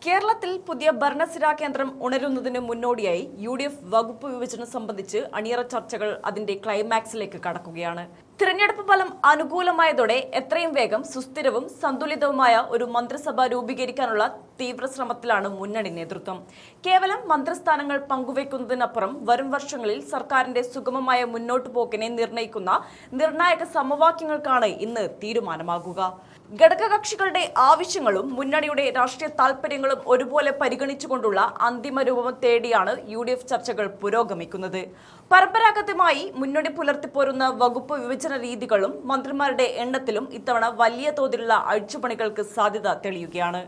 കേരളത്തിൽ പുതിയ ഭരണസിരാ കേന്ദ്രം ഉണരുന്നതിന് മുന്നോടിയായി യു.ഡി.എഫ് വകുപ്പ് വിഭജനം സംബന്ധിച്ച് അണിയറ ചർച്ചകൾ അതിന്റെ ക്ലൈമാക്സിലേക്ക് കടക്കുകയാണ്. തിരഞ്ഞെടുപ്പ് ഫലം അനുകൂലമായതോടെ എത്രയും വേഗം സുസ്ഥിരവും സന്തുലിതവുമായ ഒരു മന്ത്രിസഭ രൂപീകരിക്കാനുള്ള തീവ്ര ശ്രമത്തിലാണ് മുന്നണി നേതൃത്വം. കേവലം മന്ത്രിസ്ഥാനങ്ങൾ പങ്കുവയ്ക്കുന്നതിനപ്പുറം വരും വർഷങ്ങളിൽ സർക്കാരിന്റെ സുഗമമായ മുന്നോട്ടു പോക്കിനെ നിർണ്ണയിക്കുന്ന നിർണായക സമവാക്യങ്ങൾക്കാണ് ഇന്ന് തീരുമാനമാകുക. ഘടകകക്ഷികളുടെ ആവശ്യങ്ങളും മുന്നണിയുടെ രാഷ്ട്രീയ താൽപര്യങ്ങളും ഒരുപോലെ പരിഗണിച്ചുകൊണ്ടുള്ള അന്തിമ രൂപം തേടിയാണ് യു.ഡി.എഫ് ചർച്ചകൾ പുരോഗമിക്കുന്നത്. പരമ്പരാഗതമായി മുന്നണി പുലർത്തിപ്പോരുന്ന വകുപ്പ് വിഭജന രീതികളും മന്ത്രിമാരുടെ എണ്ണത്തിലും ഇത്തവണ വലിയ തോതിലുള്ള അഴിച്ചുപണികൾക്ക് സാധ്യത തെളിയുകയാണ്.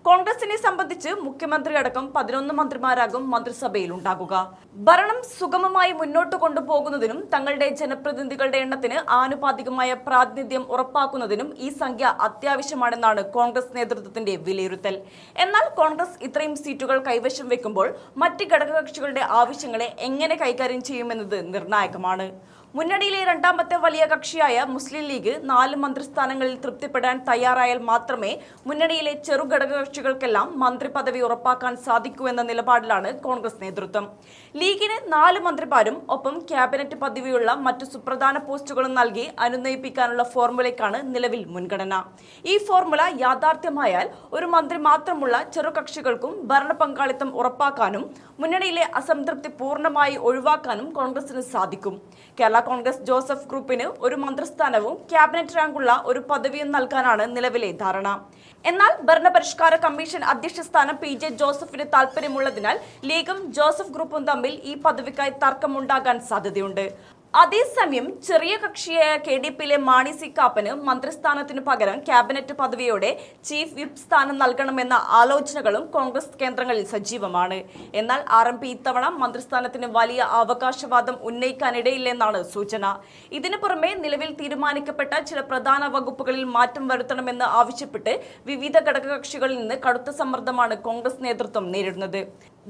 കോൺഗ്രസിനെ സംബന്ധിച്ച് മുഖ്യമന്ത്രി അടക്കം 11 മന്ത്രിമാരാകും മന്ത്രിസഭയിൽ ഉണ്ടാകുക. ഭരണം സുഗമമായി മുന്നോട്ട് കൊണ്ടുപോകുന്നതിനും തങ്ങളുടെ ജനപ്രതിനിധികളുടെ എണ്ണത്തിന് ആനുപാതികമായ പ്രാതിനിധ്യം ഉറപ്പാക്കുന്നതിനും ഈ സംഖ്യ അത്യാവശ്യമാണെന്നാണ് കോൺഗ്രസ് നേതൃത്വത്തിന്റെ വിലയിരുത്തൽ. എന്നാൽ കോൺഗ്രസ് ഇത്രയും സീറ്റുകൾ കൈവശം വെക്കുമ്പോൾ മറ്റ് ഘടകകക്ഷികളുടെ ആവശ്യങ്ങളെ എങ്ങനെ കൈകാര്യം ചെയ്യുമെന്നത് നിർണായകമാണ്. മുന്നണിയിലെ രണ്ടാമത്തെ വലിയ കക്ഷിയായ മുസ്ലിം ലീഗ് 4 മന്ത്രിസ്ഥാനങ്ങളിൽ തൃപ്തിപ്പെടാൻ തയ്യാറായാൽ മാത്രമേ മുന്നണിയിലെ ചെറു ഘടകകക്ഷികൾക്കെല്ലാം മന്ത്രി പദവി ഉറപ്പാക്കാൻ സാധിക്കൂ എന്ന നിലപാടിലാണ് കോൺഗ്രസ് നേതൃത്വം. ലീഗിന് 4 മന്ത്രിമാരും ഒപ്പം ക്യാബിനറ്റ് പദവിയുള്ള മറ്റു സുപ്രധാന പോസ്റ്റുകളും നൽകി അനുനയിപ്പിക്കാനുള്ള ഫോർമുലയ്ക്കാണ് നിലവിൽ മുൻഗണന. ഈ ഫോർമുല യാഥാർത്ഥ്യമായാൽ ഒരു മന്ത്രി മാത്രമുള്ള ചെറുകക്ഷികൾക്കും ഭരണ പങ്കാളിത്തം ഉറപ്പാക്കാനും മുന്നണിയിലെ അസംതൃപ്തി പൂർണ്ണമായി ഒഴിവാക്കാനും കോൺഗ്രസിന് സാധിക്കും. കേരള കോൺഗ്രസ് ജോസഫ് ഗ്രൂപ്പിന് ഒരു മന്ത്രിസ്ഥാനവും ക്യാബിനറ്റ് റാങ്കുള്ള ഒരു പദവിയും നൽകാനാണ് നിലവിലെ ധാരണ. എന്നാൽ ഭരണപരിഷ്കാര കമ്മീഷൻ അധ്യക്ഷ സ്ഥാനം പി.ജെ. ജോസഫിന് താൽപര്യമുള്ളതിനാൽ ലീഗും ജോസഫ് ഗ്രൂപ്പും തമ്മിൽ ഈ പദവിക്കായി തർക്കമുണ്ടാകാൻ സാധ്യതയുണ്ട്. അതേസമയം ചെറിയ കക്ഷിയായ കെ.ഡി.പിയിലെ മാണി സി കാപ്പന് മന്ത്രിസ്ഥാനത്തിനു പകരം ക്യാബിനറ്റ് പദവിയോടെ ചീഫ് വിപ്പ് സ്ഥാനം നൽകണമെന്ന ആലോചനകളും കോൺഗ്രസ് കേന്ദ്രങ്ങളിൽ സജീവമാണ്. എന്നാൽ ആർ.എം.പി ഇത്തവണ മന്ത്രിസ്ഥാനത്തിന് വലിയ അവകാശവാദം ഉന്നയിക്കാനിടയില്ലെന്നാണ് സൂചന. ഇതിനു പുറമെ നിലവിൽ തീരുമാനിക്കപ്പെട്ട ചില പ്രധാന വകുപ്പുകളിൽ മാറ്റം വരുത്തണമെന്ന് ആവശ്യപ്പെട്ട് വിവിധ ഘടകകക്ഷികളിൽ നിന്ന് കടുത്ത സമ്മർദ്ദമാണ് കോൺഗ്രസ് നേതൃത്വം നേരിടുന്നത്.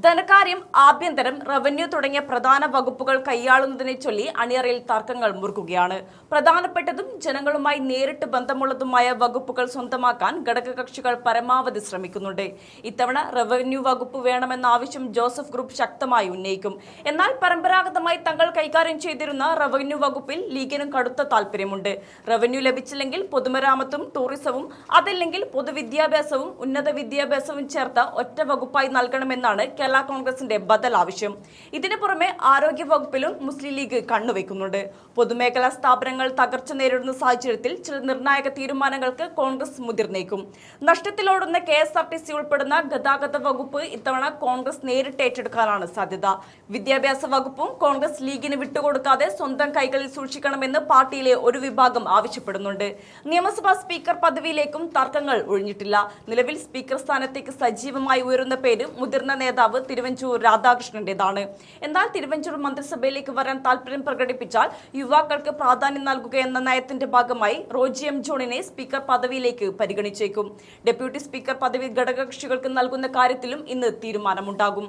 ധനകാര്യം, ആഭ്യന്തരം, റവന്യൂ തുടങ്ങിയ പ്രധാന വകുപ്പുകൾ കൈയാളുന്നതിനെ ചൊല്ലി അണിയറയിൽ തർക്കങ്ങൾ മുറുകുകയാണ്. പ്രധാനപ്പെട്ടതും ജനങ്ങളുമായി നേരിട്ട് ബന്ധമുള്ളതുമായ വകുപ്പുകൾ സ്വന്തമാക്കാൻ ഘടകകക്ഷികൾ പരമാവധി ശ്രമിക്കുന്നുണ്ട്. ഇത്തവണ റവന്യൂ വകുപ്പ് വേണമെന്ന ആവശ്യം ജോസഫ് ഗ്രൂപ്പ് ശക്തമായി ഉന്നയിക്കും. എന്നാൽ പരമ്പരാഗതമായി തങ്ങൾ കൈകാര്യം ചെയ്തിരുന്ന റവന്യൂ വകുപ്പിൽ ലീഗിനും കടുത്ത താൽപര്യമുണ്ട്. റവന്യൂ ലഭിച്ചില്ലെങ്കിൽ പൊതുമരാമത്തും ടൂറിസവും, അതല്ലെങ്കിൽ പൊതുവിദ്യാഭ്യാസവും ഉന്നത വിദ്യാഭ്യാസവും ചേർത്ത ഒറ്റ വകുപ്പായി നൽകണമെന്നാണ് കേരള കോൺഗ്രസിന്റെ ബദൽ ആവശ്യം. ഇതിനു പുറമെ ആരോഗ്യ വകുപ്പിലും മുസ്ലിം ലീഗ് കണ്ണുവെക്കുന്നുണ്ട്. പൊതുമേഖലാ സ്ഥാപനങ്ങൾ തകർച്ച നേരിടുന്ന സാഹചര്യത്തിൽ ചില നിർണായക തീരുമാനങ്ങൾക്ക് കോൺഗ്രസ് മുതിർന്നേക്കും. നഷ്ടത്തിലോടുന്ന KSRTC ഉൾപ്പെടുന്ന ഗതാഗത വകുപ്പ് ഇത്തവണ കോൺഗ്രസ് നേരിട്ട് ഏറ്റെടുക്കാനാണ് സാധ്യത. വിദ്യാഭ്യാസ വകുപ്പും കോൺഗ്രസ് ലീഗിന് വിട്ടുകൊടുക്കാതെ സ്വന്തം കൈകളിൽ സൂക്ഷിക്കണമെന്ന് പാർട്ടിയിലെ ഒരു വിഭാഗം ആവശ്യപ്പെടുന്നുണ്ട്. നിയമസഭാ സ്പീക്കർ പദവിയിലേക്കും തർക്കങ്ങൾ ഒഴിഞ്ഞിട്ടില്ല. നിലവിൽ സ്പീക്കർ സ്ഥാനത്തേക്ക് സജീവമായി ഉയരുന്ന പേര് മുതിർന്ന നേതാവ് തിരുവഞ്ചൂർ രാധാകൃഷ്ണന്റേതാണ്. എന്നാൽ തിരുവഞ്ചൂർ മന്ത്രിസഭയിലേക്ക് വരാൻ താൽപര്യം പ്രകടിപ്പിച്ചാൽ യുവാക്കൾക്ക് പ്രാധാന്യം നൽകുക എന്ന നയത്തിന്റെ ഭാഗമായി റോജി എം ജോണിനെ സ്പീക്കർ പദവിയിലേക്ക് പരിഗണിച്ചേക്കും. ഡെപ്യൂട്ടി സ്പീക്കർ പദവി ഘടകകക്ഷികൾക്ക് നൽകുന്ന കാര്യത്തിലും ഇന്ന് തീരുമാനമുണ്ടാകും.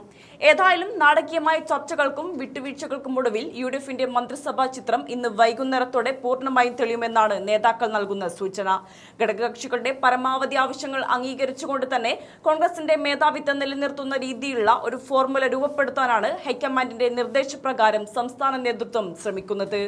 ഏതായാലും നാടകീയമായ ചർച്ചകൾക്കും വിട്ടുവീഴ്ചകൾക്കും ഒടുവിൽ യു.ഡി.എഫിന്റെ മന്ത്രിസഭാ ചിത്രം ഇന്ന് വൈകുന്നേരത്തോടെ പൂർണ്ണമായും തെളിയുമെന്നാണ് നേതാക്കൾ നൽകുന്ന സൂചന. ഘടകകക്ഷികളുടെ പരമാവധി ആവശ്യങ്ങൾ അംഗീകരിച്ചുകൊണ്ട് തന്നെ കോൺഗ്രസിന്റെ മേധാവിത്വം നിലനിർത്തുന്ന രീതിയിലുള്ള ഒരു ഫോർമുല രൂപപ്പെടുത്താനാണ് ഹൈക്കമാൻഡിന്റെ നിർദ്ദേശപ്രകാരം സംസ്ഥാന നേതൃത്വം ശ്രമിക്കുന്നത്.